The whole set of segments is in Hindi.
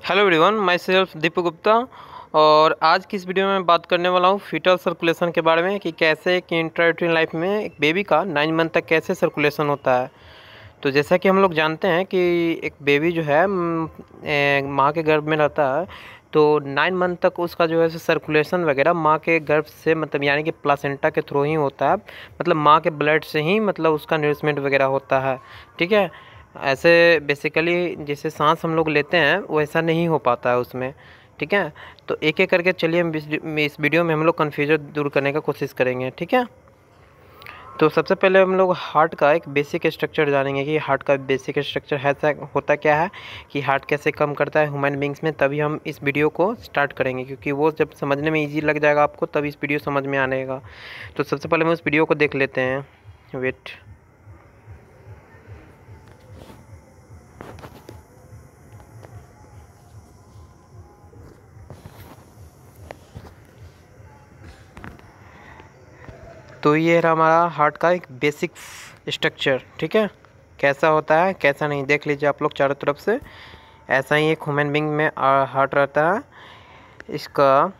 Hello everyone, my self Deepak Gupta. और आज की इस वीडियो में बात करने वाला हूँ फीटल सर्कुलेशन के बारे में कि कैसे एक इंट्रायूटराइन लाइफ में एक बेबी का 9 मंथ तक कैसे सर्कुलेशन होता है। तो जैसा कि हम लोग जानते हैं कि एक बेबी जो है माँ के गर्भ में रहता है, तो 9 मंथ तक उसका जो है सर्कुलेशन वगैरह माँ के गर्भ से मतलब यानी कि प्लासेंटा के थ्रू ही होता है। मतलब माँ के ब्लड से ही मतलब उसका नरिशमेंट वगैरह होता है। ठीक है, ऐसे बेसिकली जैसे सांस हम लोग लेते हैं वैसा नहीं हो पाता है उसमें। ठीक है, तो एक एक करके चलिए हम इस वीडियो में हम लोग कन्फ्यूजन दूर करने का कोशिश करेंगे। ठीक है, तो सबसे पहले हम लोग हार्ट का एक बेसिक स्ट्रक्चर जानेंगे कि हार्ट का बेसिक स्ट्रक्चर है होता क्या है, कि हार्ट कैसे काम करता है ह्यूमन बींग्स में। तभी हम इस वीडियो को स्टार्ट करेंगे, क्योंकि वो जब समझने में ईजी लग जाएगा आपको तब इस वीडियो समझ में आनेगा। तो सबसे पहले हम उस वीडियो को देख लेते हैं। वेट, तो ये रहा हमारा हार्ट का एक बेसिक स्ट्रक्चर। ठीक है, कैसा होता है कैसा नहीं देख लीजिए आप लोग चारों तरफ से। ऐसा ही एक ह्यूमन बींग में हार्ट रहता है। इसका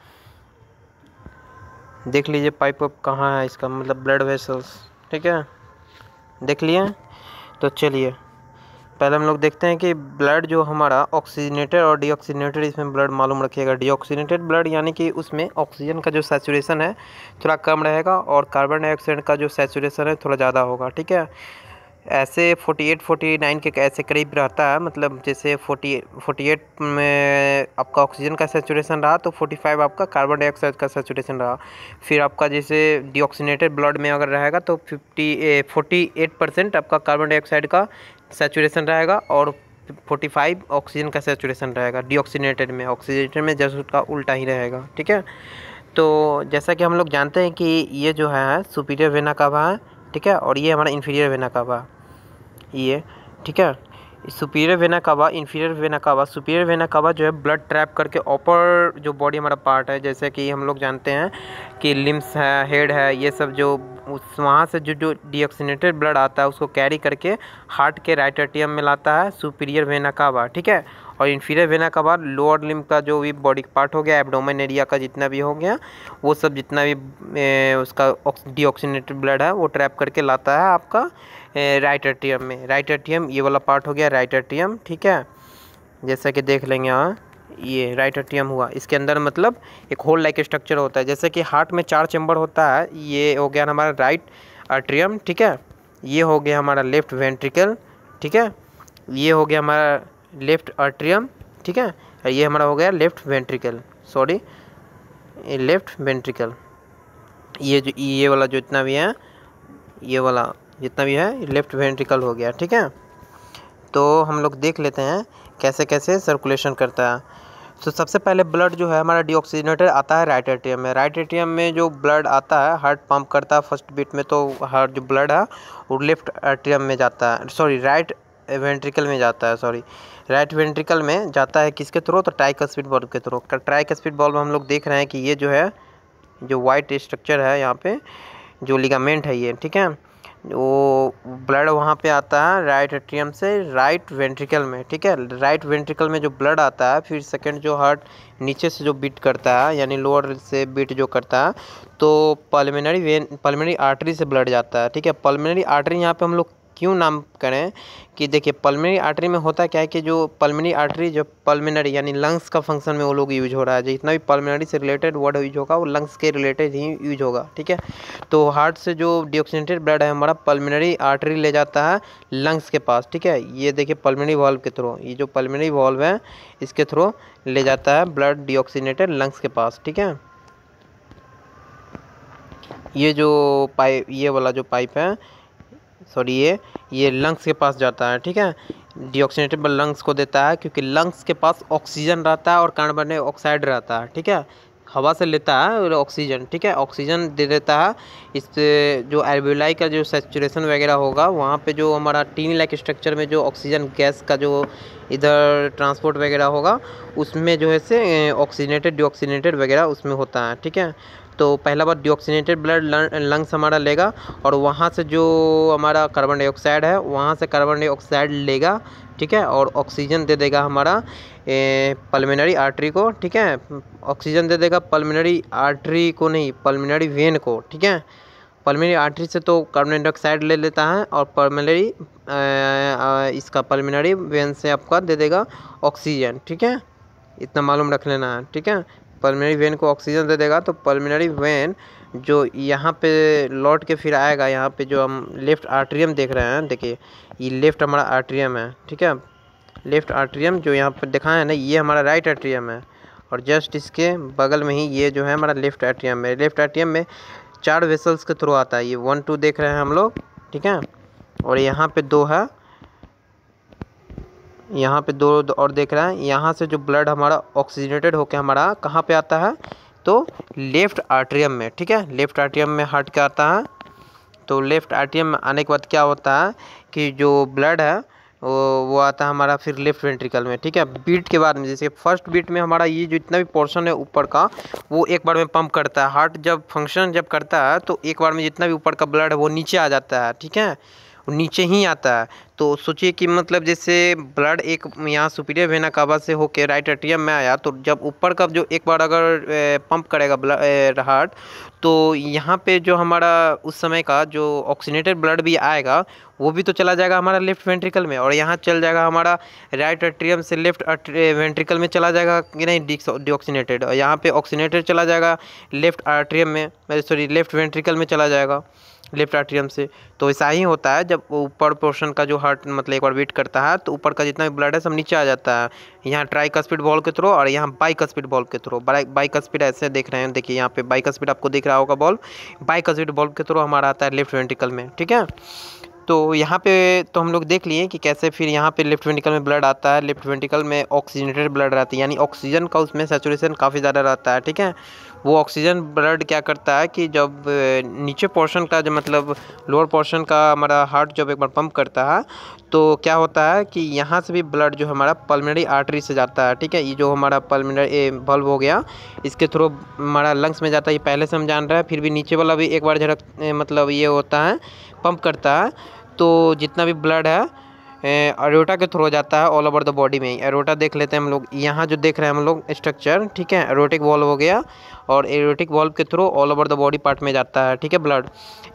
देख लीजिए पाइप अप कहाँ है इसका, मतलब ब्लड वेसल्स। ठीक है, देख लिए। तो चलिए पहले हम लोग देखते हैं कि ब्लड जो हमारा ऑक्सीजनेटेड और डीऑक्सीजनेटेड, इसमें ब्लड मालूम रखिएगा। डीऑक्सीजनेटेड ब्लड यानी कि उसमें ऑक्सीजन का जो सैचुरेशन है थोड़ा कम रहेगा और कार्बन डाइऑक्साइड का जो सैचुरेशन है थोड़ा ज़्यादा होगा। ठीक है, ऐसे 48-49 के ऐसे करीब रहता है। मतलब जैसे 48 में आपका ऑक्सीजन का सैचुरेशन रहा तो 45 आपका कार्बन डाइऑक्साइड का सैचुरेशन रहा। फिर आपका जैसे डीऑक्सीजनेटेड ब्लड में अगर रहेगा तो 48% आपका कार्बन डाइऑक्साइड का सैचुरेशन रहेगा और 45 ऑक्सीजन का सैचुरेशन रहेगा डीऑक्सीजनेटेड में। ऑक्सीजनेटेड में जस्ट उसका उल्टा ही रहेगा। ठीक है, तो जैसा कि हम लोग जानते हैं कि ये जो है सुपीरियर वेना कावा है। ठीक है, और ये हमारा इन्फीरियर वेना कावा ये। ठीक है, superior vena cava, inferior vena cava. Superior vena cava जो है ब्लड ट्रैप करके ऊपर जो बॉडी हमारा पार्ट है, जैसे कि हम लोग जानते हैं कि लिम्स है, हेड है, ये सब जो उस वहाँ से जो डीऑक्सीनेटेड ब्लड आता है उसको कैरी करके हार्ट के राइट एट्रियम में लाता है सुपीरियर वेना कावा। ठीक है, और inferior vena cava lower limb का जो भी बॉडी पार्ट हो गया, एब्डोमेन एरिया का जितना भी हो गया, वो सब जितना भी उसका डीऑक्सीनेटेड ब्लड है वो ट्रैप करके लाता है आपका राइट एट्रियम में। राइट एट्रियम ये वाला पार्ट हो गया राइट एट्रियम। ठीक है, जैसा कि देख लेंगे यहाँ ये राइट एट्रियम हुआ। इसके अंदर मतलब एक होल लाइक स्ट्रक्चर होता है। जैसे कि हार्ट में 4 चैम्बर होता है, ये हो गया हमारा राइट एट्रियम। ठीक है, ये हो गया हमारा लेफ्ट वेंट्रिकल। ठीक है, ये हो गया हमारा लेफ्ट एट्रियम। ठीक है, ये हमारा हो गया left ventricle, sorry left ventricle. ये वाला जो इतना भी है, ये वाला जितना भी है लेफ्ट वेंट्रिकल हो गया। ठीक है, तो हम लोग देख लेते हैं कैसे कैसे सर्कुलेशन करता है। तो सबसे पहले ब्लड जो है हमारा डीऑक्सीजनेटेड आता है राइट एट्रियम में। राइट एट्रियम में जो ब्लड आता है, हार्ट पंप करता है फर्स्ट बीट में, तो हार्ट जो ब्लड है वो लेफ्ट एट्रियम में जाता है, सॉरी राइट वेंट्रिकल में जाता है, सॉरी राइट वेंट्रिकल में जाता है। किसके थ्रू? तो ट्राइकस्पिड बल्ब के थ्रू। ट्राइकस्पिड बल्ब हम लोग देख रहे हैं कि ये जो है जो वाइट स्ट्रक्चर है यहाँ पे जो लिगामेंट है ये। ठीक है, वो ब्लड वहाँ पे आता है राइट एट्रियम से राइट वेंट्रिकल में। ठीक है, राइट वेंट्रिकल में जो ब्लड आता है, फिर सेकंड जो हार्ट नीचे से जो बीट करता है यानी लोअर से बीट जो करता है, तो पल्मोनरी आर्टरी से ब्लड जाता है। ठीक है, पल्मोनरी आर्टरी यहाँ पे हम लोग क्यों नाम करें कि देखिए पल्मोनरी आर्टरी में होता क्या है कि जो पल्मोनरी आर्टरी जो पल्मोनरी यानी लंग्स का फंक्शन में वो लोग यूज हो रहा है। जितना भी पल्मोनरी से रिलेटेड वर्ड यूज होगा वो लंग्स के रिलेटेड ही यूज होगा। ठीक है, तो हार्ट से जो डीऑक्सीजनेटेड ब्लड है हमारा पल्मोनरी आर्टरी ले जाता है लंग्स के पास। ठीक है, ये देखिए पल्मोनरी वॉल्व के थ्रू, ये जो पल्मोनरी वॉल्व है इसके थ्रू ले जाता है ब्लड डीऑक्सीजनेटेड लंग्स के पास। ठीक है, ये जो पाइप, ये वाला जो पाइप है, सॉरी ये लंग्स के पास जाता है। ठीक है, डीऑक्सीनेटेड लंग्स को देता है क्योंकि लंग्स के पास ऑक्सीजन रहता है और कार्बन डाइऑक्साइड रहता है। ठीक है, हवा से लेता है और ऑक्सीजन। ठीक है, ऑक्सीजन दे देता है। इस जो एल्वेलाई का जो सैचुरेशन वगैरह होगा वहाँ पे जो हमारा टीनी लाइक स्ट्रक्चर में जो ऑक्सीजन गैस का जो इधर ट्रांसपोर्ट वगैरह होगा, उसमें जो है से ऑक्सीजनेटेड डीऑक्सीजनेटेड वगैरह उसमें होता है, ठीक है। तो पहला बार डीऑक्सीजनेटेड ब्लड लंग्स हमारा लेगा और वहाँ से जो हमारा कार्बन डाइऑक्साइड है वहाँ से कार्बन डाइऑक्साइड लेगा, ठीक है, और ऑक्सीजन दे देगा हमारा पल्मोनरी आर्टरी को, ठीक है। ऑक्सीजन दे देगा पल्मोनरी आर्टरी को नहीं, पल्मोनरी वेन को, ठीक है। पल्मोनरी आर्टरी से तो कार्बन डाइऑक्साइड ले लेता है और पल्मोनरी इसका पल्मोनरी वेन से आपका दे देगा ऑक्सीजन, ठीक है। इतना मालूम रख लेना है, ठीक है। पल्मोनरी वेन को ऑक्सीजन दे देगा तो पल्मोनरी वेन जो यहाँ पे लौट के फिर आएगा, यहाँ पे जो हम लेफ्ट आर्ट्रियम देख रहे हैं, देखिए ये लेफ्ट हमारा आर्ट्रियम है, ठीक है। लेफ्ट आर्ट्रियम जो यहाँ पे दिखाया है ना, ये हमारा राइट आर्ट्रियम है और जस्ट इसके बगल में ही ये जो है हमारा लेफ्ट आर्ट्रियम है। लेफ्ट आर्ट्रियम में 4 वेसल्स के थ्रू आता है, ये 1 2 देख रहे हैं हम लोग, ठीक है। और यहाँ पे 2 है, यहाँ पे 2 और देख रहे हैं। यहाँ से जो ब्लड हमारा ऑक्सीजनेटेड होकर हमारा कहाँ पे आता है, तो लेफ्ट आर्ट्रियम में, ठीक है। लेफ्ट आर्ट्रियम में हट के आता है। तो लेफ्ट आर्ट्रियम में आने के बाद क्या होता है कि जो ब्लड है वो आता है हमारा फिर लेफ्ट वेंट्रिकल में, ठीक है। बीट के बाद में, जैसे फर्स्ट बीट में हमारा ये जो इतना भी पोर्शन है ऊपर का वो एक बार में पंप करता है। हार्ट जब फंक्शन जब करता है तो एक बार में जितना भी ऊपर का ब्लड है वो नीचे आ जाता है, ठीक है, वो नीचे ही आता है। तो सोचिए कि मतलब जैसे ब्लड एक यहाँ सुपीरियर वेना कावा से होके राइट एट्रियम में आया, तो जब ऊपर का जो एक बार अगर पंप करेगा हार्ट, तो यहाँ पे जो हमारा उस समय का जो ऑक्सीजनेटेड ब्लड भी आएगा वो भी तो चला जाएगा हमारा लेफ्ट वेंट्रिकल में, और यहाँ चल जाएगा हमारा राइट एट्रियम से लेफ्ट वेंट्रिकल में चला जाएगा कि नहीं डीऑक्सीनेटेड, और यहाँ पे ऑक्सीजनेटेड चला जाएगा लेफ्ट आर्ट्रियम में, सॉरी लेफ्ट वेंट्रिकल में चला जाएगा लेफ्ट आर्ट्रियम से। तो ऐसा ही होता है जब ऊपर पोर्शन का जो हार्ट मतलब एक बार बीट करता है तो ऊपर का जितना भी ब्लड है सब नीचे आ जाता है, यहाँ ट्राइकस्पिड वॉल्व के थ्रू और यहाँ बाइकस्पिड वॉल्व के थ्रू। बाइकस्पिड ऐसे देख रहे हैं, देखिए यहाँ पे बाइकस्पिड आपको दिख रहा होगा वॉल्व, बाइकस्पिड वॉल्व के थ्रू हमारा आता है लेफ्ट वेंट्रिकल में, ठीक है। तो यहाँ पे तो हम लोग देख लिए कि कैसे फिर यहाँ पे लेफ्ट वेंट्रिकल में ब्लड आता है। लेफ्ट वेंट्रिकल में ऑक्सीजनेटेड ब्लड रहती है, यानी ऑक्सीजन का उसमें सैचुरेशन काफ़ी ज़्यादा रहता है, ठीक है। वो ऑक्सीजन ब्लड क्या करता है कि जब नीचे पोर्शन का जो मतलब लोअर पोर्शन का हमारा हार्ट जब एक बार पंप करता है तो क्या होता है कि यहाँ से भी ब्लड जो हमारा पल्मोनरी आर्टरी से जाता है, ठीक है। ये जो हमारा पल्मोनरी बल्ब हो गया इसके थ्रू हमारा लंग्स में जाता है, ये पहले से हम जान रहे हैं। फिर भी नीचे वाला भी एक बार झड़क मतलब ये होता है पंप करता है, तो जितना भी ब्लड है एरोटा के थ्रू जाता है ऑल ओवर द बॉडी में। एरोटा देख लेते हैं हम लोग, यहाँ जो देख रहे हैं हम लोग स्ट्रक्चर, ठीक है, एरोटिक वॉल्व हो गया और एरोटिक वॉल्व के through all over the body part में जाता है, ठीक है ब्लड।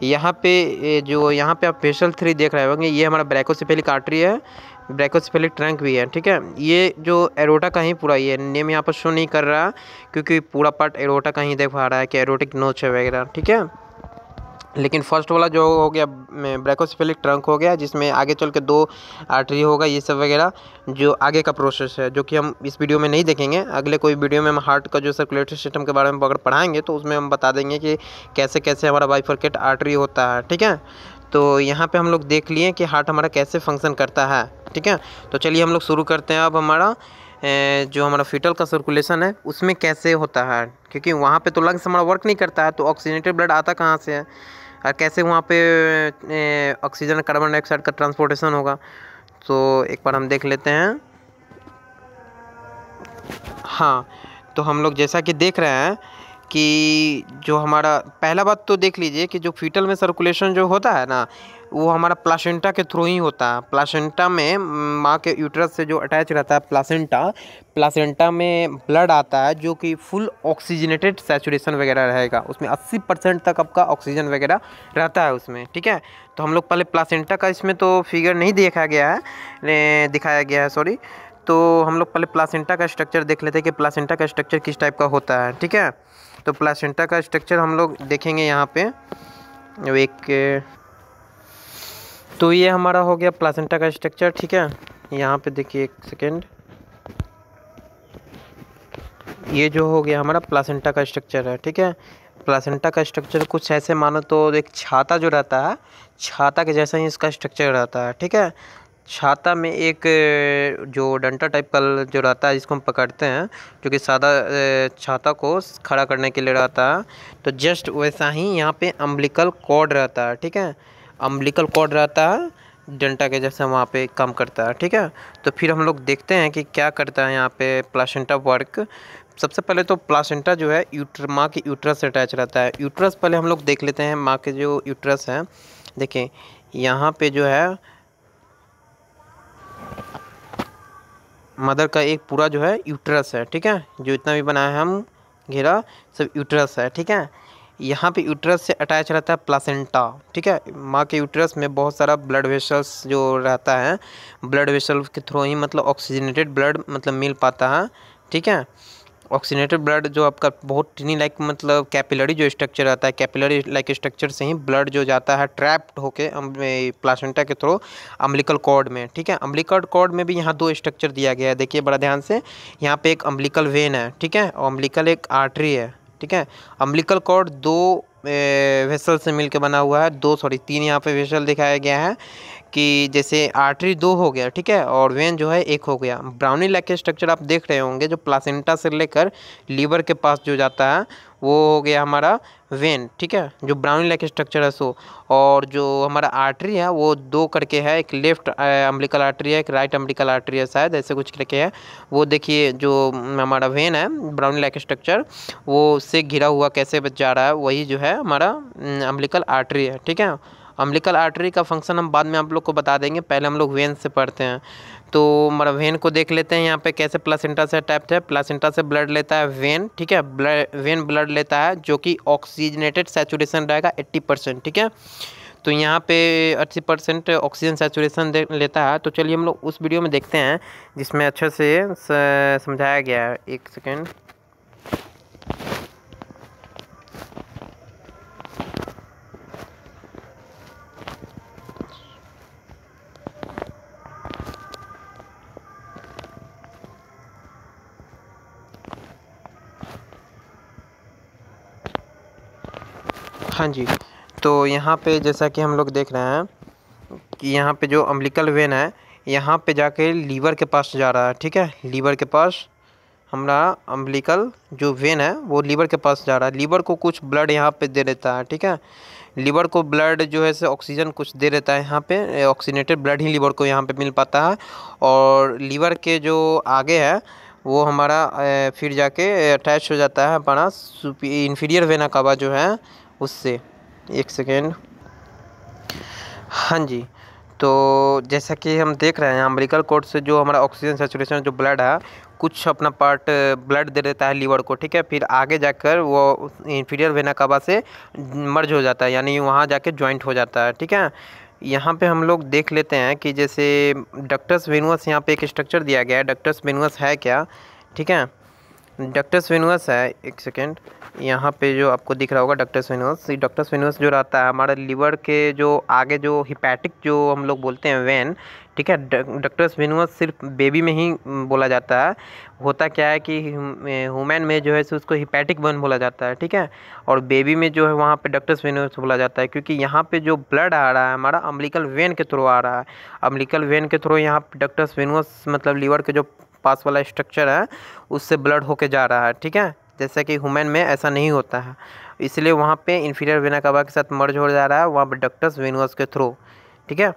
यहाँ पे जो यहाँ पे आप फेशल 3 देख रहे होंगे, ये हमारा ब्रैकोसेफेलिक आर्टरी है, ब्रैकोसेफेलिक ट्रंक भी है, ठीक है। ये जो एरोटा का ही पूरा, ये नेम यहाँ पर शो नहीं कर रहा क्योंकि पूरा पार्ट एरोटा का ही देख पा रहा है कि एरोटिक नोच है वगैरह, ठीक है। लेकिन फर्स्ट वाला जो हो गया ब्रैकोसेफेलिक ट्रंक हो गया, जिसमें आगे चल के 2 आर्टरी होगा, ये सब वगैरह जो आगे का प्रोसेस है, जो कि हम इस वीडियो में नहीं देखेंगे। अगले कोई वीडियो में हम हार्ट का जो सर्कुलेटरी सिस्टम के बारे में अगर पढ़ाएंगे तो उसमें हम बता देंगे कि कैसे कैसे हमारा बाइफरकेट आर्टरी होता है, ठीक है। तो यहाँ पे हम लोग देख लिए कि हार्ट हमारा कैसे फंक्शन करता है, ठीक है। तो चलिए हम लोग शुरू करते हैं अब हमारा जो हमारा फीटल का सर्कुलेशन है उसमें कैसे होता है, क्योंकि वहाँ पे तो लंग्स हमारा वर्क नहीं करता है, तो ऑक्सीजनेटेड ब्लड आता कहाँ से है और कैसे वहाँ पे ऑक्सीजन कार्बन डाइऑक्साइड का ट्रांसपोर्टेशन होगा। तो एक बार हम देख लेते हैं। हाँ, तो हम लोग जैसा कि देख रहे हैं कि जो हमारा पहला बात तो देख लीजिए कि जो फीटल में सर्कुलेशन जो होता है ना वो हमारा प्लासेंटा के थ्रू ही होता है। प्लासेंटा में माँ के यूट्रस से जो अटैच रहता है प्लासेंटा में ब्लड आता है जो कि फुल ऑक्सीजनेटेड सैचुरेशन वगैरह रहेगा, उसमें 80% तक आपका ऑक्सीजन वगैरह रहता है उसमें, ठीक है। तो हम लोग पहले प्लासेंटा का इसमें तो फिगर नहीं दिखाया गया है सॉरी। तो हम लोग पहले प्लासेंटा का स्ट्रक्चर देख लेते हैं कि प्लासेंटा का स्ट्रक्चर किस टाइप का होता है, ठीक है। तो प्लासेंटा का स्ट्रक्चर हम लोग देखेंगे यहाँ पे एक, तो ये हमारा हो गया प्लासेंटा का स्ट्रक्चर, ठीक है। यहाँ पे देखिए एक सेकेंड, ये जो हो गया हमारा प्लासेंटा का स्ट्रक्चर है, ठीक है। प्लासेंटा का स्ट्रक्चर कुछ ऐसे मानो तो एक छाता जो रहता है, छाता के जैसा ही इसका स्ट्रक्चर रहता है, ठीक है। छाता में एक जो डंटा टाइप का जो रहता है जिसको हम पकड़ते हैं, जो कि सादा छाता को खड़ा करने के लिए रहता है, तो जस्ट वैसा ही यहाँ पे अम्बिलिकल कॉर्ड रहता है, ठीक है। अम्बिलिकल कॉर्ड रहता है डंटा के जैसा वहाँ पे काम करता है। ठीक है, तो फिर हम लोग देखते हैं कि क्या करता है यहाँ पे प्लासेंटा वर्क। सबसे पहले तो प्लासेंटा जो है माँ के यूट्रस से अटैच रहता है। यूट्रस पहले हम लोग देख लेते हैं, माँ के जो यूट्रस है, देखें यहाँ पे जो है मदर का एक पूरा जो है यूट्रस है। ठीक है, जो इतना भी बनाया है हम घेरा सब यूट्रस है। ठीक है, यहाँ पे यूट्रस से अटैच रहता है प्लासेंटा। ठीक है, माँ के यूट्रस में बहुत सारा ब्लड वेसल्स जो रहता है, ब्लड वेसल के थ्रू ही मतलब ऑक्सीजनेटेड ब्लड मतलब मिल पाता है। ठीक है, ऑक्सीजनेटेड ब्लड जो आपका बहुत टिनी लाइक मतलब कैपिलरी जो स्ट्रक्चर रहता है, कैपिलरी लाइक स्ट्रक्चर से ही ब्लड जो जाता है ट्रैप्ड होके प्लासेंटा के थ्रू अम्बिलिकल कॉर्ड में। ठीक है, अम्बिलिकल कॉर्ड में भी यहाँ दो स्ट्रक्चर दिया गया है, देखिए बड़ा ध्यान से। यहाँ पे एक अम्बिलिकल वेन है, ठीक है, और अम्बिलिकल एक आर्टरी है। ठीक है, अम्बिलिकल कॉर्ड दो वेसल से मिलकर बना हुआ है, तीन यहाँ पे वेसल दिखाया गया है कि जैसे आर्टरी दो हो गया, ठीक है, और वेन जो है एक हो गया। ब्राउनी लाइक के स्ट्रक्चर आप देख रहे होंगे जो प्लासेंटा से लेकर लीवर के पास जो जाता है वो हो गया हमारा वेन। ठीक है, जो ब्राउनी लाइक स्ट्रक्चर है सो, और जो हमारा आर्टरी है वो दो करके है, एक लेफ्ट अम्बिलिकल आर्टरी है, एक राइट अम्बिलिकल आर्टरी है, शायद ऐसे कुछ करके है। वो देखिए जो हमारा वेन है ब्राउनी लाइक स्ट्रक्चर, वो उससे घिरा हुआ कैसे जा रहा है, वही जो है हमारा अम्बिलिकल आर्टरी है। ठीक है, अम्बिलिकल आर्टरी का फंक्शन हम बाद में आप लोग को बता देंगे, पहले हम लोग वेन से पढ़ते हैं। तो हमारा वेन को देख लेते हैं यहाँ पे कैसे प्लासेंटा से अटैच्ड है। प्लासेंटा से ब्लड लेता है वेन। ठीक है, वेन ब्लड लेता है जो कि ऑक्सीजनेटेड सैचुरेशन रहेगा 80%। ठीक है, तो यहाँ पे 80% ऑक्सीजन सैचुरेशन लेता है। तो चलिए हम लोग उस वीडियो में देखते हैं जिसमें अच्छे से समझाया गया है। एक सेकेंड। हाँ जी, तो यहाँ पे जैसा कि हम लोग देख रहे हैं कि यहाँ पे जो अम्बिलिकल वेन है यहाँ पे जाके लीवर के पास जा रहा है। ठीक है, लीवर के पास हमारा अम्बिलिकल जो वेन है वो लीवर के पास जा रहा है। लीवर को कुछ ब्लड यहाँ पे दे देता है। ठीक है, लीवर को ब्लड जो है से ऑक्सीजन कुछ दे देता है, यहाँ पे ऑक्सीजनेटेड ब्लड ही लीवर को यहाँ पे मिल पाता है। और लीवर के जो आगे है वो हमारा फिर जाके अटैच हो जाता है हमारा इन्फीरियर वेना कावा जो है उससे। एक सेकेंड। हाँ जी, तो जैसा कि हम देख रहे हैं अम्बिलिकल कॉर्ड से जो हमारा ऑक्सीजन सैचुरेशन जो ब्लड है कुछ अपना पार्ट ब्लड दे देता है लीवर को। ठीक है, फिर आगे जाकर वो इन्फीरियर वेना कावा से मर्ज हो जाता है, यानी वहाँ जाके जॉइंट हो जाता है। ठीक है, यहाँ पे हम लोग देख लेते हैं कि जैसे डक्टस वेनुअस यहाँ पे एक स्ट्रक्चर दिया गया है। डक्टस वेनुअस है क्या? ठीक है, डक्टस वेनुअस है। एक सेकेंड, यहाँ पे जो आपको दिख रहा होगा डक्टस वेनुअस, डक्टस वेनुअस जो रहता है हमारा लीवर के जो आगे जो हिपैटिक जो हम लोग बोलते हैं वेन। ठीक है, डक्टस वेनुअस सिर्फ बेबी में ही बोला जाता है। होता क्या है कि ह्यूमन में जो है उसको हिपैटिक वेन बोला जाता है। ठीक है, और बेबी में जो है वहाँ पे डक्टस वेनुअस बोला जाता है, क्योंकि यहाँ पे जो ब्लड आ रहा है हमारा अम्बिलिकल वेन के थ्रू आ रहा है। अम्बिलिकल वेन के थ्रू यहाँ पे डक्टस वेनुअस मतलब लीवर के जो पास वाला स्ट्रक्चर है उससे ब्लड होके जा रहा है। ठीक है, जैसा कि ह्यूमन में ऐसा नहीं होता है, इसलिए वहाँ पे इन्फीरियर वेना कावा के साथ मर्ज हो जा रहा है वहाँ पे डक्टस वेनुअस के थ्रू। ठीक है,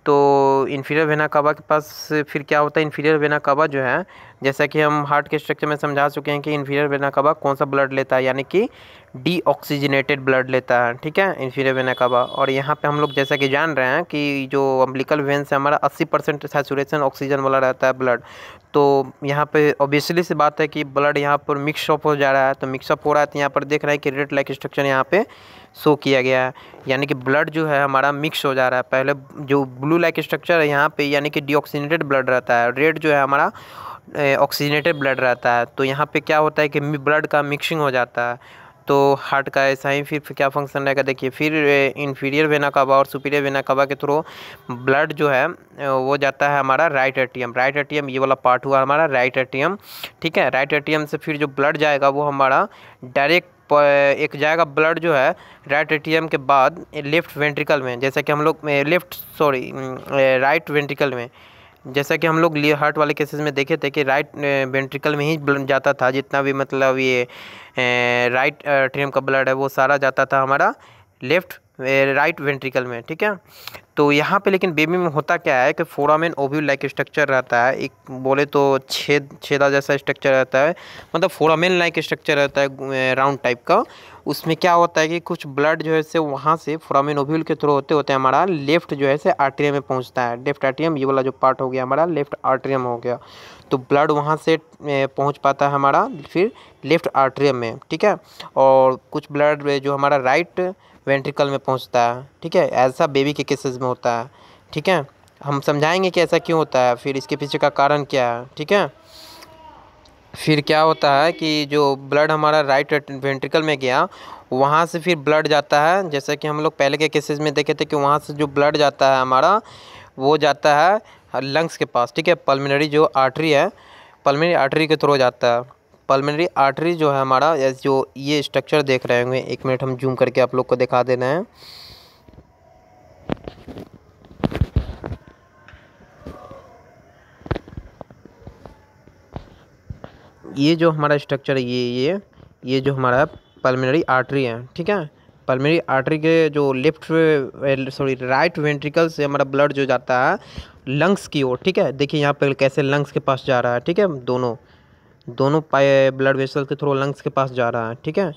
तो इन्फीरियर वेना कावा के पास फिर क्या होता है, इन्फीरियर वेना कावा जो है जैसा कि हम हार्ट के स्ट्रक्चर में समझा चुके हैं कि इन्फीरियर वेना कावा कौन सा ब्लड लेता है, यानी कि डीऑक्सीजनेटेड ब्लड लेता है। ठीक है, इन्फीरियर वेना कावा। और यहाँ पे हम लोग जैसा कि जान रहे हैं कि जो अम्बिलिकल वेन से हमारा 80% सैचुरेशन ऑक्सीजन वाला रहता है ब्लड, तो यहाँ पे ऑब्वियसली सी बात है कि ब्लड यहाँ पर मिक्सअप हो जा रहा है। तो मिक्सअप हो रहा है तो यहाँ पर देख रहे हैं कि रेड लाइक स्ट्रक्चर यहाँ पे शो किया गया है, यानी कि ब्लड जो है हमारा मिक्स हो जा रहा है। पहले जो ब्लू लाइक स्ट्रक्चर है यहाँ पे यानी कि डीऑक्सीजनेटेड ब्लड रहता है, रेड जो है हमारा ऑक्सीजनेटेड ब्लड रहता है। तो यहाँ पे क्या होता है कि ब्लड का मिक्सिंग हो जाता है। तो हार्ट का ऐसा ही फिर क्या फंक्शन रहेगा, देखिए फिर इन्फीरियर वेना कावा और सुपीरियर वेना कावा के थ्रू ब्लड जो है वो जाता है हमारा राइट एट्रियम। राइट एट्रियम ये वाला पार्ट हुआ हमारा राइट एट्रियम। ठीक है, राइट एट्रियम से फिर जो ब्लड जाएगा वो हमारा डायरेक्ट एक जाएगा ब्लड जो है राइट एट्रियम के बाद लेफ्ट वेंट्रिकल में, जैसा कि हम लोग राइट वेंट्रिकल में, जैसा कि हम लोग हार्ट वाले केसेस में देखे थे कि राइट वेंट्रिकल में ही ब्लड जाता था, जितना भी मतलब ये राइट एट्रियम का ब्लड है वो सारा जाता था हमारा लेफ़्ट राइट वेंट्रिकल में, ठीक है। तो यहाँ पे लेकिन बेबी में होता क्या है कि फोरामेन ओव्यूल लाइक स्ट्रक्चर रहता है, एक बोले तो छेदा जैसा स्ट्रक्चर रहता है, मतलब फोरामेन लाइक स्ट्रक्चर रहता है राउंड टाइप का। उसमें क्या होता है कि कुछ ब्लड जो है से वहाँ से फोरामेन ओव्यूल के थ्रू होते होते हमारा लेफ्ट जो है से आर्टरियम में पहुँचता है। लेफ्ट आर्टरियम ये वाला जो पार्ट हो गया हमारा लेफ्ट आर्टरियम हो गया, तो ब्लड वहाँ से पहुँच पाता है हमारा फिर लेफ्ट आर्टरियम में, ठीक है। और कुछ ब्लड जो हमारा राइट वेंट्रिकल में पहुंचता है, ठीक है। ऐसा बेबी के केसेस में होता है, ठीक है। हम समझाएंगे कि ऐसा क्यों होता है, फिर इसके पीछे का कारण क्या है, ठीक है। फिर क्या होता है कि जो ब्लड हमारा राइट वेंट्रिकल में गया, वहाँ से फिर ब्लड जाता है, जैसा कि हम लोग पहले के केसेस में देखे थे कि वहाँ से जो ब्लड जाता है हमारा वो जाता है लंग्स के पास, ठीक है। पल्मोनरी जो आर्टरी है, पल्मोनरी आर्टरी के थ्रू जाता है। पल्मोनरी आर्टरी जो है हमारा, जो ये स्ट्रक्चर देख रहे होंगे, एक मिनट हम जूम करके आप लोग को दिखा देना है। ये जो हमारा स्ट्रक्चर है, ये जो हमारा पल्मोनरी आर्टरी है, ठीक है। पल्मोनरी आर्टरी के जो राइट वेंट्रिकल से हमारा ब्लड जो जाता है लंग्स की ओर, ठीक है। देखिए यहाँ पे कैसे लंग्स के पास जा रहा है, ठीक है। दोनों ब्लड वेसल के थ्रू लंग्स के पास जा रहा है, ठीक है।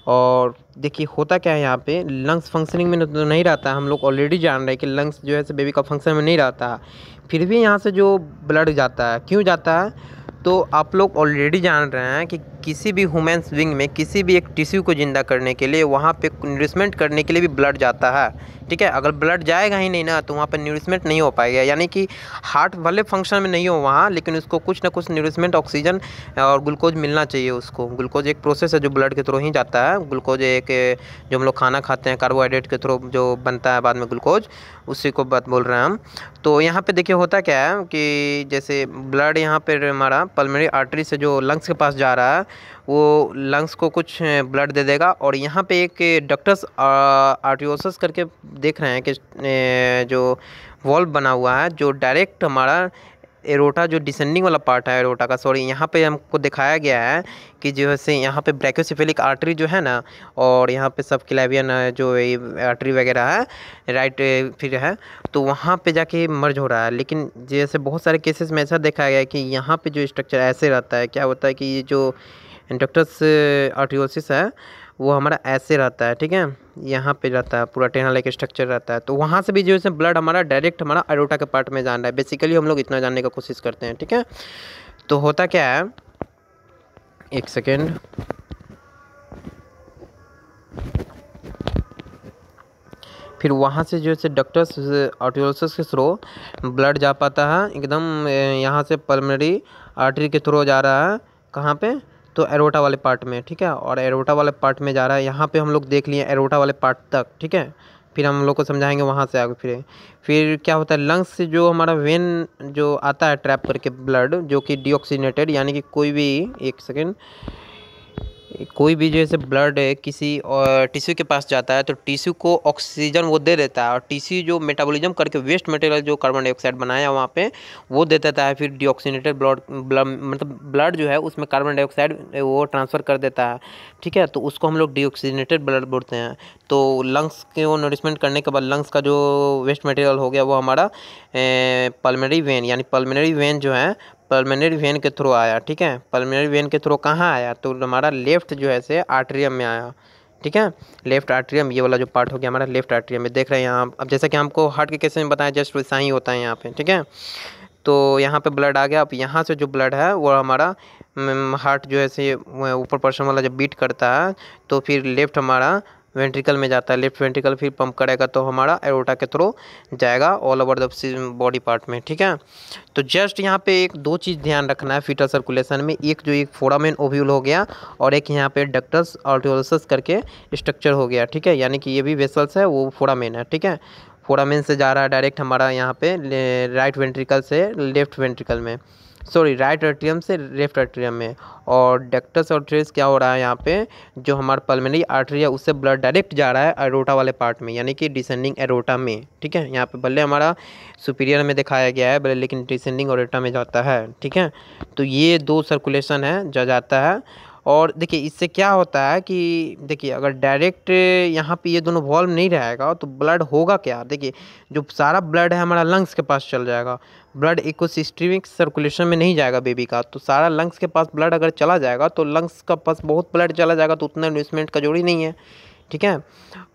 और देखिए होता क्या है यहाँ पे, लंग्स फंक्शनिंग में तो नहीं रहता है, हम लोग ऑलरेडी जान रहे हैं कि लंग्स जो है से बेबी का फंक्शन में नहीं रहता है, फिर भी यहाँ से जो ब्लड जाता है, क्यों जाता है, तो आप लोग ऑलरेडी जान रहे हैं कि किसी भी ह्यूमन्स बीइंग में किसी भी एक टिश्यू को ज़िंदा करने के लिए वहाँ पे न्यूरिशमेंट करने के लिए भी ब्लड जाता है, ठीक है। अगर ब्लड जाएगा ही नहीं ना तो वहाँ पर न्यूरिशमेंट नहीं हो पाएगा, यानी कि हार्ट भले फंक्शन में नहीं हो वहाँ, लेकिन उसको कुछ ना कुछ न्यूरिशमेंट, ऑक्सीजन और ग्लूकोज मिलना चाहिए उसको। ग्लूकोज एक प्रोसेस है जो ब्लड के थ्रू ही जाता है। ग्लूकोज एक जो हम लोग खाना खाते हैं कार्बोहाइड्रेट के थ्रू जो बनता है बाद में ग्लूकोज, उसी को बात बोल रहे हैं हम। तो यहाँ पे देखिए होता क्या है कि जैसे ब्लड यहाँ पे हमारा पल्मोनरी आर्टरी से जो लंग्स के पास जा रहा है, वो लंग्स को कुछ ब्लड दे देगा। और यहाँ पे एक डक्टस आर्टियोसस करके देख रहे हैं कि जो वॉल्व बना हुआ है जो डायरेक्ट हमारा एरोटा जो डिसेंडिंग वाला पार्ट है एरोटा का, सॉरी, यहाँ पे हमको दिखाया गया है कि जो है से यहाँ पे ब्रैकियोसेफेलिक आर्टरी जो है ना, और यहाँ पे सब क्लेवियन जो आर्टरी वगैरह है राइट फिर है, तो वहाँ पे जाके मर्ज हो रहा है। लेकिन जैसे बहुत सारे केसेस में ऐसा देखा गया है कि यहाँ पे जो स्ट्रक्चर ऐसे रहता है, क्या होता है कि ये जो डक्टस आर्टियोसिस है वो हमारा ऐसे रहता है, ठीक है। यहाँ पे रहता है पूरा टेना लाइक स्ट्रक्चर रहता है, तो वहाँ से भी जो है ब्लड हमारा डायरेक्ट हमारा एरोटा के पार्ट में जान रहा है। बेसिकली हम लोग इतना जानने का कोशिश करते हैं, ठीक है। तो होता क्या है, एक सेकेंड, फिर वहाँ से जो है डक्टस आर्टियोसिस के थ्रू ब्लड जा पाता है एकदम यहाँ से पल्मोनरी आर्टरी के थ्रू जा रहा है, कहाँ पे, तो एरोटा वाले पार्ट में, ठीक है। और एरोटा वाले पार्ट में जा रहा है, यहाँ पे हम लोग देख लिए एरोटा वाले पार्ट तक, ठीक है। फिर हम लोग को समझाएंगे वहाँ से आगे। फिर क्या होता है, लंग्स से जो हमारा वेन जो आता है ट्रैप करके ब्लड, जो कि डीऑक्सीनेटेड, यानी कि कोई भी, एक सेकेंड, कोई भी जैसे ब्लड किसी टिश्यू के पास जाता है तो टिश्यू को ऑक्सीजन वो दे देता है, और टिश्यू जो मेटाबॉलिज्म करके वेस्ट मटेरियल जो कार्बन डाइऑक्साइड बनाया वहाँ पे वो दे देता है, फिर डीऑक्सीनेटेड ब्लड मतलब ब्लड जो है उसमें कार्बन डाइऑक्साइड वो ट्रांसफ़र कर देता है, ठीक है। तो उसको हम लोग डीऑक्सीनेटेड ब्लड बोलते हैं। तो लंग्स के वो नरिशमेंट करने के बाद लंग्स का जो वेस्ट मटेरियल हो गया वो हमारा पल्मोनरी वेन, यानी पल्मोनरी वेन जो है पल्मोनरी वेन के थ्रू आया, ठीक है। पल्मोनरी वेन के थ्रू कहाँ आया, तो हमारा लेफ्ट जो है से आर्टरियम में आया, ठीक है। लेफ्ट आर्टरियम, ये वाला जो पार्ट हो गया हमारा लेफ्ट आर्टरियम में, देख रहे हैं यहाँ। अब जैसा कि हमको हार्ट के केस में बताया जस्ट वैसा ही होता है यहाँ पे, ठीक है। तो यहाँ पे ब्लड आ गया। अब यहाँ से जो ब्लड है वो हमारा हार्ट जो है से ऊपर पर्सन वाला जब बीट करता है तो फिर लेफ्ट हमारा वेंट्रिकल में जाता है, लेफ्ट वेंट्रिकल फिर पंप करेगा तो हमारा एरोटा के थ्रू जाएगा all over the body part में, ठीक है। तो जस्ट यहाँ पे एक दो चीज़ ध्यान रखना है फीटल सर्कुलेशन में, एक फोरामेन ओव्यूल हो गया और एक यहाँ पे डक्टस आर्टियोलस करके स्ट्रक्चर हो गया, ठीक है। यानी कि ये भी वेसल्स है, वो फोरामेन है, ठीक है। फोरामेन से जा रहा है डायरेक्ट हमारा यहाँ पे राइट वेंट्रिकल से लेफ्ट वेंट्रिकल में, सॉरी राइट एट्रियम से लेफ्ट एट्रियम में। और डक्टस आर्टरीज क्या हो रहा है यहाँ पे, जो हमारा पल्मोनरी आर्टरी है उससे ब्लड डायरेक्ट जा रहा है एरोटा वाले पार्ट में, यानी कि डिसेंडिंग एरोटा में, ठीक है। यहाँ पे भले हमारा सुपीरियर में दिखाया गया है भले, लेकिन डिसेंडिंग एरोटा में जाता है, ठीक है। तो ये दो सर्कुलेशन है जो जाता है। और देखिए इससे क्या होता है कि देखिए अगर डायरेक्ट यहाँ पे ये दोनों वॉल्व नहीं रहेगा तो ब्लड होगा क्या, देखिए जो सारा ब्लड है हमारा लंग्स के पास चल जाएगा, ब्लड इकोसिस्टमिक सर्कुलेशन में नहीं जाएगा बेबी का, तो सारा लंग्स के पास ब्लड अगर चला जाएगा तो लंग्स का पास बहुत ब्लड चला जाएगा तो उतना इन्वेस्टमेंट का जरूरी नहीं है, ठीक है।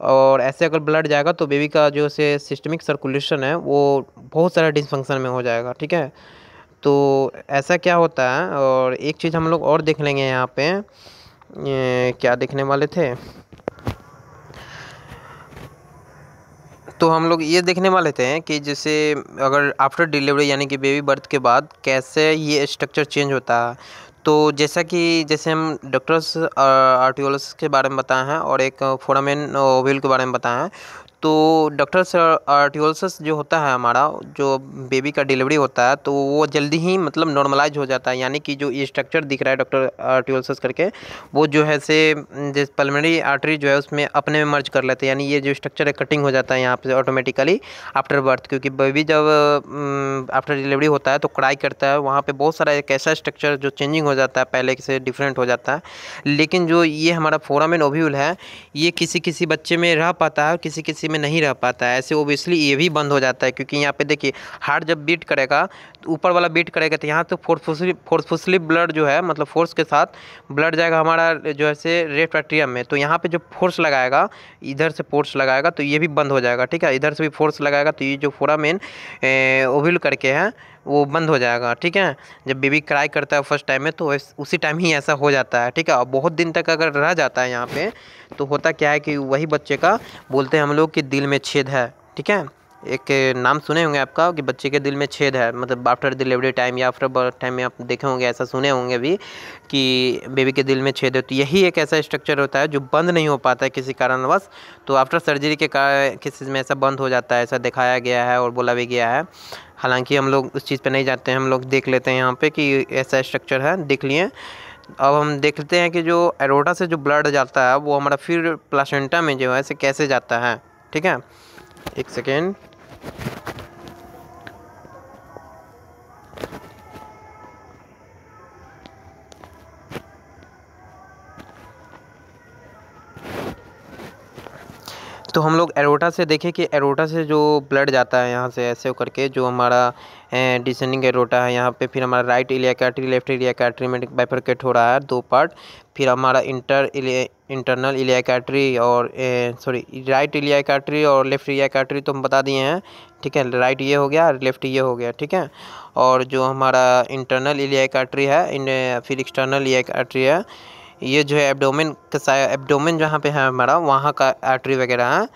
और ऐसे अगर ब्लड जाएगा तो बेबी का जो से सिस्टमिक सर्कुलेशन है वो बहुत सारा डिसफंक्शन में हो जाएगा, ठीक है। तो ऐसा क्या होता है, और एक चीज़ हम लोग और देख लेंगे यहाँ पे, ये क्या देखने वाले थे, तो हम लोग ये देखने वाले थे कि जैसे अगर आफ्टर डिलीवरी यानी कि बेबी बर्थ के बाद कैसे ये स्ट्रक्चर चेंज होता है। तो जैसे हम डॉक्टर्स आर्टियोलस के बारे में बताए हैं और एक फोरामेन ओव्यूल के बारे में बताए हैं। तो डॉक्टर्स आर्टियोलस जो होता है हमारा, जो बेबी का डिलीवरी होता है तो वो जल्दी ही मतलब नॉर्मलाइज हो जाता है, यानी कि जो ये स्ट्रक्चर दिख रहा है डॉक्टर आर्टियोलस करके, वो जो है से जैसे पल्मोनरी आर्टरी जो है उसमें अपने में मर्ज कर लेते हैं, यानी ये जो स्ट्रक्चर है कटिंग हो जाता है यहाँ पे ऑटोमेटिकली आफ्टर बर्थ, क्योंकि बेबी जब आफ्टर डिलीवरी होता है तो क्राई करता है, वहाँ पे बहुत सारा एक ऐसा स्ट्रक्चर जो चेंजिंग हो जाता है, पहले से डिफरेंट हो जाता है। लेकिन जो ये हमारा फोरामेन ओव्यूल है ये किसी किसी बच्चे में रह पाता है और किसी किसी में नहीं रह पाता है, ऐसे ओबियसली ये भी बंद हो जाता है, क्योंकि यहाँ पे देखिए हार्ट जब बीट करेगा तो ऊपर वाला बीट करेगा तो यहाँ तो फोर्सफुसली ब्लड जो है मतलब फोर्स के साथ ब्लड जाएगा हमारा जो है से लेफ्ट एट्रियम में, तो यहाँ पे जो फोर्स लगाएगा, इधर से फोर्स लगाएगा तो ये भी बंद हो जाएगा, ठीक है। इधर से भी फोर्स लगाएगा तो ये जो फोरामेन ओव्यूल करके है वो बंद हो जाएगा, ठीक है। जब बेबी क्राई करता है फर्स्ट टाइम में तो उसी टाइम ही ऐसा हो जाता है, ठीक है। और बहुत दिन तक अगर रह जाता है यहाँ पे तो होता क्या है कि वही बच्चे का बोलते हैं हम लोग कि दिल में छेद है, ठीक है। एक नाम सुने होंगे आपका कि बच्चे के दिल में छेद है, मतलब आफ्टर डिलीवरी टाइम या आफ्टर बर्थ टाइम में आप देखे होंगे, ऐसा सुने होंगे भी कि बेबी के दिल में छेद है। तो यही एक ऐसा स्ट्रक्चर होता है जो बंद नहीं हो पाता है किसी कारणवश, तो आफ्टर सर्जरी के केसेस में ऐसा बंद हो जाता है, ऐसा दिखाया गया है और बोला भी गया है। हालांकि हम लोग उस चीज़ पे नहीं जाते हैं, हम लोग देख लेते हैं यहाँ पे कि ऐसा स्ट्रक्चर है, देख लिए। अब हम देखते हैं कि जो एरोटा से जो ब्लड जाता है वो हमारा फिर प्लासेंटा में जो है ऐसे कैसे जाता है, ठीक है। एक सेकेंड, तो हम लोग एरोटा से देखें कि एरोटा से जो ब्लड जाता है यहाँ से ऐसे करके, जो हमारा डिसेंडिंग एरोटा है यहाँ पे, फिर हमारा right iliac artery left iliac artery में बाइफरकेट हो रहा है दो पार्ट, फिर हमारा इंटरनल इलियाक आर्टरी और राइट इलियाक आर्टरी और लेफ्ट इलियाक आर्टरी तो हम बता दिए हैं, ठीक है। राइट ये हो गया, लेफ्ट ये हो गया, ठीक है। और जो हमारा इंटरनल इलियाक आर्टरी है फिर एक्सटर्नल इलियाक आर्टरी है, ये जो है एब्डोमेन जहाँ पे है हमारा वहाँ का आर्टरी वगैरह है।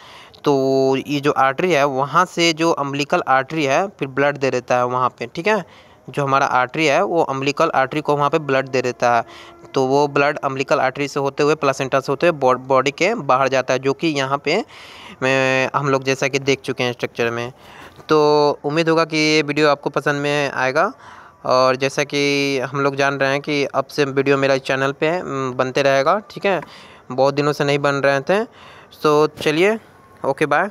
तो ये जो आर्टरी है वहाँ से जो अम्बिलिकल आर्टरी है फिर ब्लड दे देता है वहाँ पे, ठीक है। जो हमारा आर्टरी है वो अम्बिलिकल आर्टरी को वहाँ पे ब्लड दे देता है, तो वो ब्लड अम्बिलिकल आर्टरी से होते हुए प्लासेंटा से होते हुए बॉडी के बाहर जाता है, जो कि यहाँ पे हम लोग जैसा कि देख चुके हैं स्ट्रक्चर में। तो उम्मीद होगा कि ये वीडियो आपको पसंद में आएगा, और जैसा कि हम लोग जान रहे हैं कि अब से वीडियो मेरा चैनल पे बनते रहेगा, ठीक है। बहुत दिनों से नहीं बन रहे थे, तो चलिए, ओके बाय।